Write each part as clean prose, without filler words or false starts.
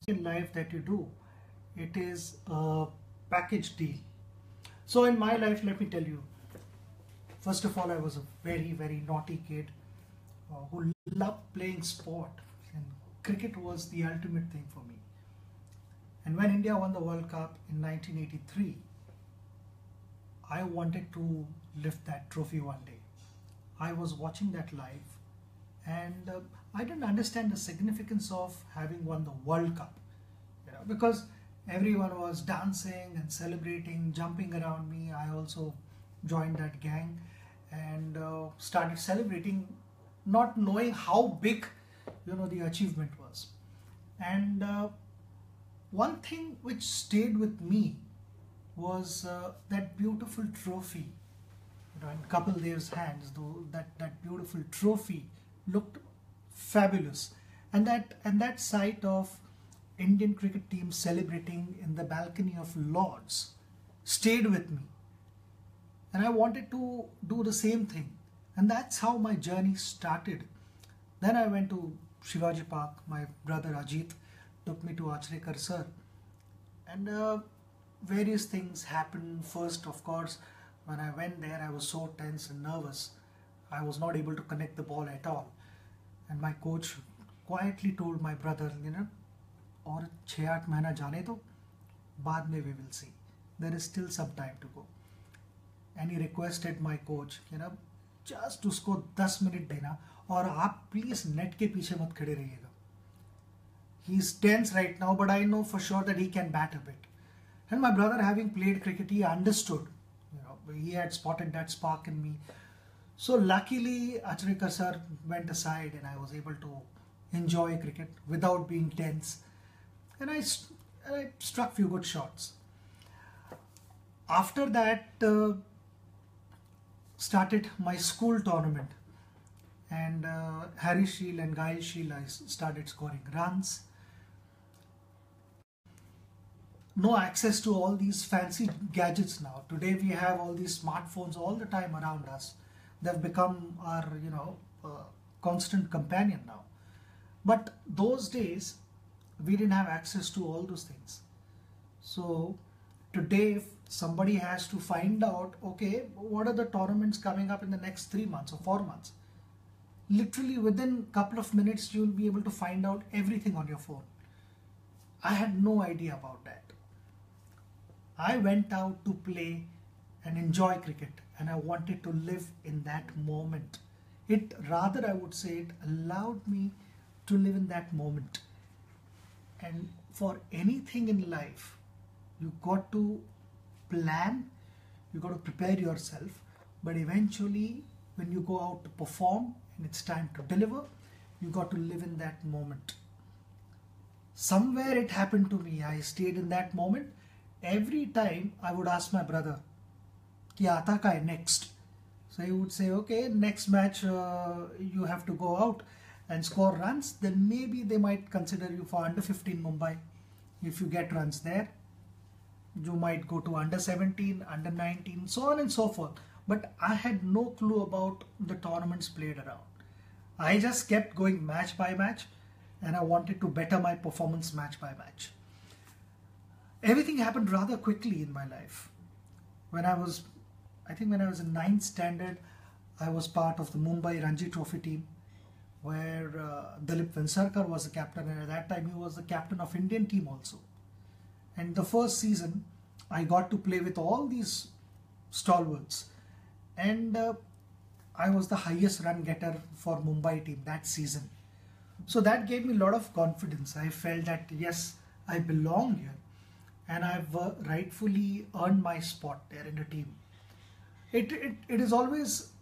in life that you do, it is a package deal. So in my life, let me tell you, first of all, I was a very, very naughty kid who loved playing sport, and cricket was the ultimate thing for me. And when India won the World Cup in 1983, I wanted to lift that trophy one day. I was watching that live, and I didn't understand the significance of having won the World Cup, because everyone was dancing and celebrating, jumping around me. I also joined that gang and started celebrating, not knowing how big, the achievement was. And one thing which stayed with me was that beautiful trophy, in Kapil Dev's hands. Though that beautiful trophy looked fabulous, and that sight of Indian cricket team celebrating in the balcony of Lords stayed with me, and I wanted to do the same thing, and that's how my journey started. Then I went to Shivaji Park. My brother Ajit took me to Achrekar sir, and various things happened. First, of course, when I went there, I was so tense and nervous. I was not able to connect the ball at all, and my coach quietly told my brother, और 6-8 महीना जाने दो, बाद में we will see. There is still some time to go. And he requested my coach, just उसको 10 minute देना और आप प्लीज नेट के पीछे मत खड़े रहिएगा. He is tense right now, but I know for sure that he can bat a bit. And my brother, having played cricket, he understood. He had spotted that spark in me. So luckily, Achrekar sir went aside, and I was able to enjoy cricket without being tense. And I struck few good shots. After that, started my school tournament, and Harry Shield and Gail Shield, I started scoring runs. No access to all these fancy gadgets now. Today we have all these smartphones all the time around us. They've become our, constant companion now. But those days, we didn't have access to all those things. So today, if somebody has to find out, okay, what are the tournaments coming up in the next 3 months or 4 months? Literally within a couple of minutes, you'll be able to find out everything on your phone. I had no idea about that. I went out to play and enjoy cricket, and I wanted to live in that moment. I would say, it allowed me to live in that moment. And for anything in life, you got to plan, you got to prepare yourself, but eventually when you go out to perform and it's time to deliver, you got to live in that moment. Somewhere it happened to me. I stayed in that moment. Every time I would ask my brother, "Ki aata ka hai next?" So he would say, "Okay, next match you have to go out and score runs. Then maybe they might consider you for under 15 Mumbai. If you get runs there, you might go to under 17, under 19, so on and so forth." But I had no clue about the tournaments played around. I just kept going match by match, and I wanted to better my performance match by match. Everything happened rather quickly in my life. I think when I was in 9th standard, I was part of the Mumbai Ranji Trophy team, where Dilip Vinsarkar was the captain, and at that time he was the captain of Indian team also. And the first season, I got to play with all these stalwarts, and I was the highest run getter for Mumbai team that season. So that gave me a lot of confidence. I felt that yes, I belong here, and I've rightfully earned my spot there in the team. It is always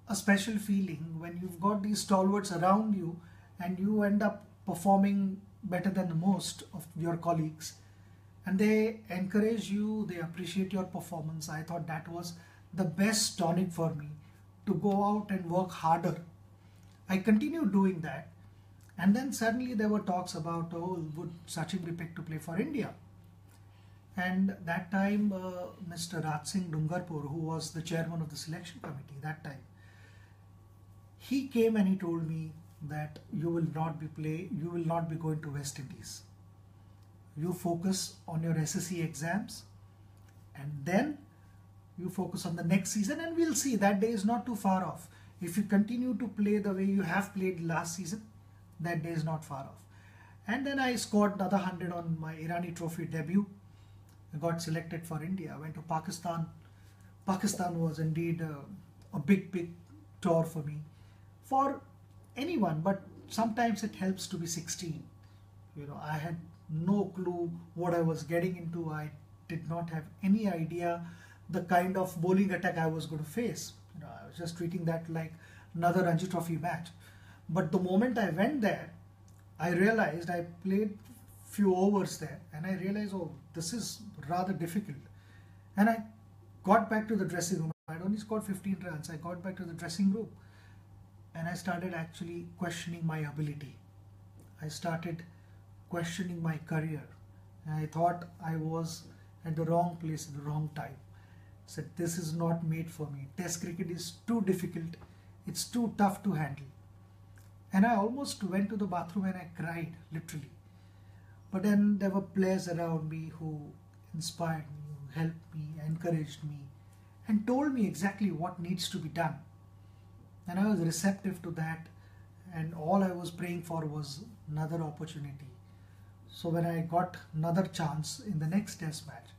a special feeling when you've got these stalwarts around you and you end up performing better than the most of your colleagues, and they encourage you, they appreciate your performance. I thought that was the best tonic for me, to go out and work harder. I continued doing that, and then suddenly there were talks about, oh, would Sachin be picked to play for India? And that time Mr. Raj Singh Dungarpur, who was the chairman of the selection committee that time, he came and he told me that you will not be going to West Indies. you focus on your SSC exams, and then you focus on the next season, and we'll see, that day is not too far off. If you continue to play the way you have played last season, that day is not far off. And then I scored another 100 on my Irani Trophy debut. I got selected for India. I went to Pakistan. Pakistan was indeed a big tour for me. For anyone, but sometimes it helps to be 16. You know, I had no clue what I was getting into. I did not have any idea the kind of bowling attack I was going to face. You know, I was just treating that like another Ranji Trophy match. But the moment I went there, I realized I played few overs there, and I realized, oh, this is rather difficult. And I got back to the dressing room. I'd only scored 15 runs. I got back to the dressing room, and I started actually questioning my ability. I started questioning my career. And I thought I was at the wrong place at the wrong time. I said, this is not made for me. Test cricket is too difficult. It's too tough to handle. And I almost went to the bathroom and I cried, literally. But then there were players around me who inspired me, who helped me, encouraged me, and told me exactly what needs to be done. And I was receptive to that, and all I was praying for was another opportunity. So when I got another chance in the next test match,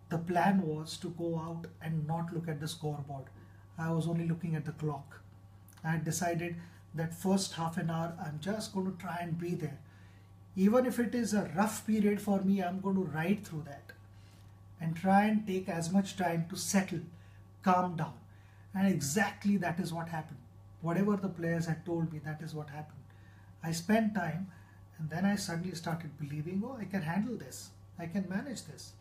the plan was to go out and not look at the scoreboard. I was only looking at the clock. I had decided that first half an hour, I'm just going to try and be there. Even if it is a rough period for me, I'm going to ride through that and try and take as much time to settle, calm down. And exactly that is what happened. Whatever the players had told me, that is what happened. I spent time, and then I suddenly started believing, oh, I can handle this. I can manage this.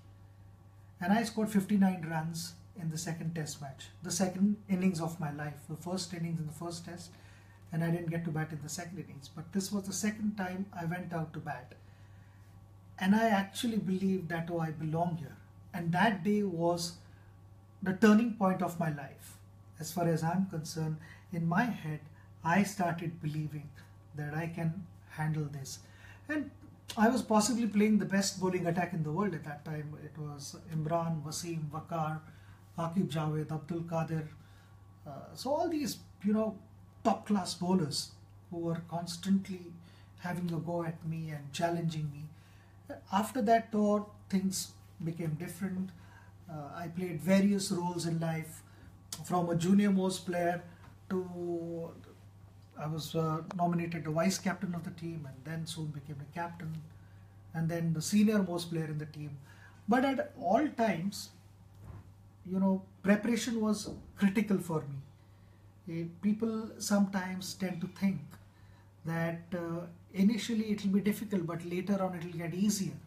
And I scored 59 runs in the second test match, the second innings of my life. The first innings in the first test, and I didn't get to bat in the second innings. But this was the second time I went out to bat. And I actually believed that, oh, I belong here. And that day was the turning point of my life. As far as I'm concerned, in my head, I started believing that I can handle this. And I was possibly playing the best bowling attack in the world at that time. It was Imran, Wasim, Waqar, Aqib Javed, Abdul Qadir. So all these, top class bowlers who were constantly having a go at me and challenging me. After that tour, things became different. I played various roles in life, from a junior most player to I was nominated the vice captain of the team, and then soon became a captain, and then the senior most player in the team. But at all times, preparation was critical for me. People sometimes tend to think that initially it will be difficult, but later on it will get easier.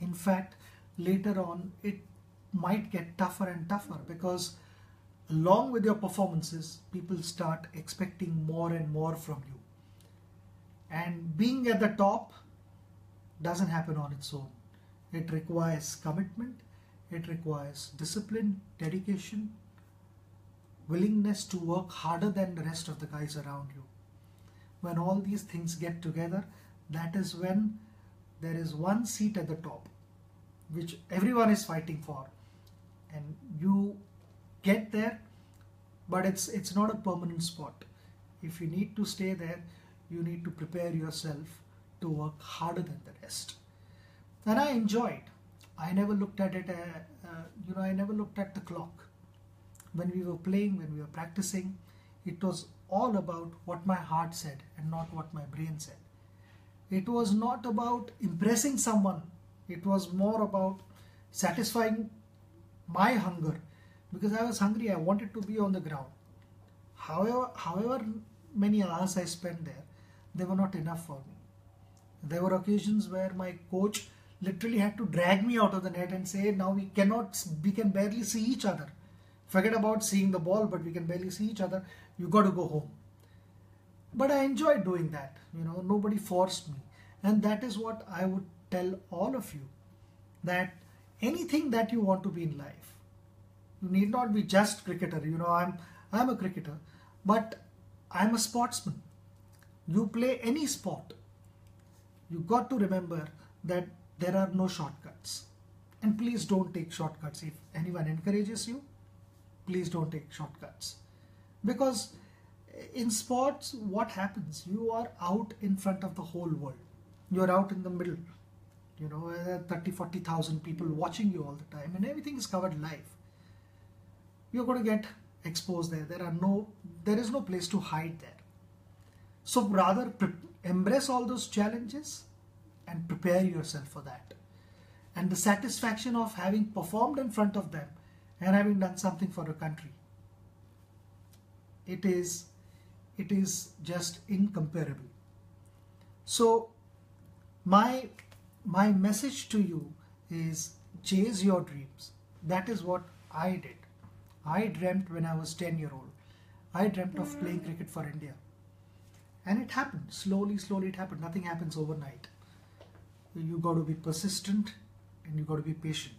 In fact, later on it might get tougher and tougher, because along with your performances, people start expecting more and more from you. And being at the top doesn't happen on its own. It requires commitment, it requires discipline, dedication, willingness to work harder than the rest of the guys around you. When all these things get together, that is when there is one seat at the top, which everyone is fighting for. And you get there, but it's not a permanent spot. If you need to stay there, you need to prepare yourself to work harder than the rest. And I enjoyed. I never looked at it, I never looked at the clock. When we were playing, when we were practicing, it was all about what my heart said and not what my brain said. It was not about impressing someone. It was more about satisfying my hunger, because I was hungry. I wanted to be on the ground. However many hours I spent there, they were not enough for me. There were occasions where my coach literally had to drag me out of the net and say, now we can barely see each other. Forget about seeing the ball, but we can barely see each other. You got to go home. But I enjoyed doing that. Nobody forced me. And that is what I would tell all of you, that anything that you want to be in life, you need not be just cricketer. I'm a cricketer, but I'm a sportsman. You play any sport, you got to remember that there are no shortcuts. And please don't take shortcuts. If anyone encourages you, please don't take shortcuts. Because in sports, what happens? You are out in front of the whole world. You are out in the middle. 30, 40,000 people watching you all the time, and everything is covered live. You're going to get exposed there. There is no place to hide there. So rather embrace all those challenges and prepare yourself for that. And the satisfaction of having performed in front of them and having done something for a country, it is just incomparable. So my message to you is chase your dreams. That is what I did. I dreamt when I was 10-year-old. I dreamt of playing cricket for India. And it happened. Slowly it happened. Nothing happens overnight. You got to be persistent and you got to be patient.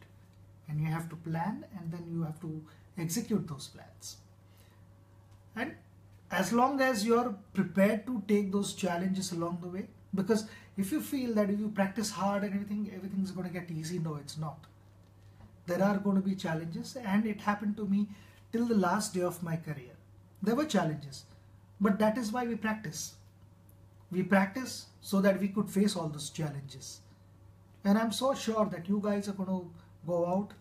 And you have to plan, and then you have to execute those plans. And as long as you're prepared to take those challenges along the way, because if you feel that if you practice hard and everything's going to get easy, no, it's not. There are going to be challenges, and it happened to me till the last day of my career. There were challenges, but that is why we practice. We practice so that we could face all those challenges. And I'm so sure that you guys are going to go out,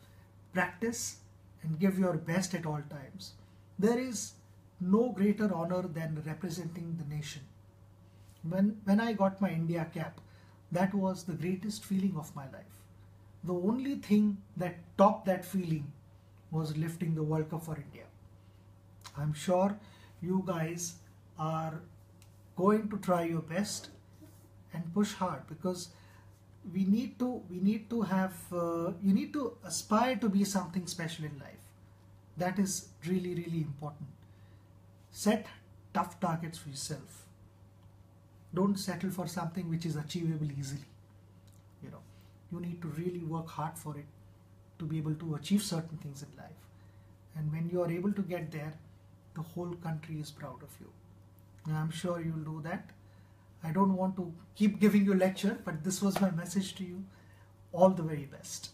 practice, and give your best at all times. There is no greater honor than representing the nation. When I got my India cap, that was the greatest feeling of my life. The only thing that topped that feeling was lifting the World Cup for India. I'm sure you guys are going to try your best and push hard, because you need to aspire to be something special in life. That is really, really important. Set tough targets for yourself. Don't settle for something which is achievable easily. You need to really work hard for it to be able to achieve certain things in life. And when you are able to get there, the whole country is proud of you. And I'm sure you'll do that. I don't want to keep giving you a lecture, but this was my message to you. All the very best.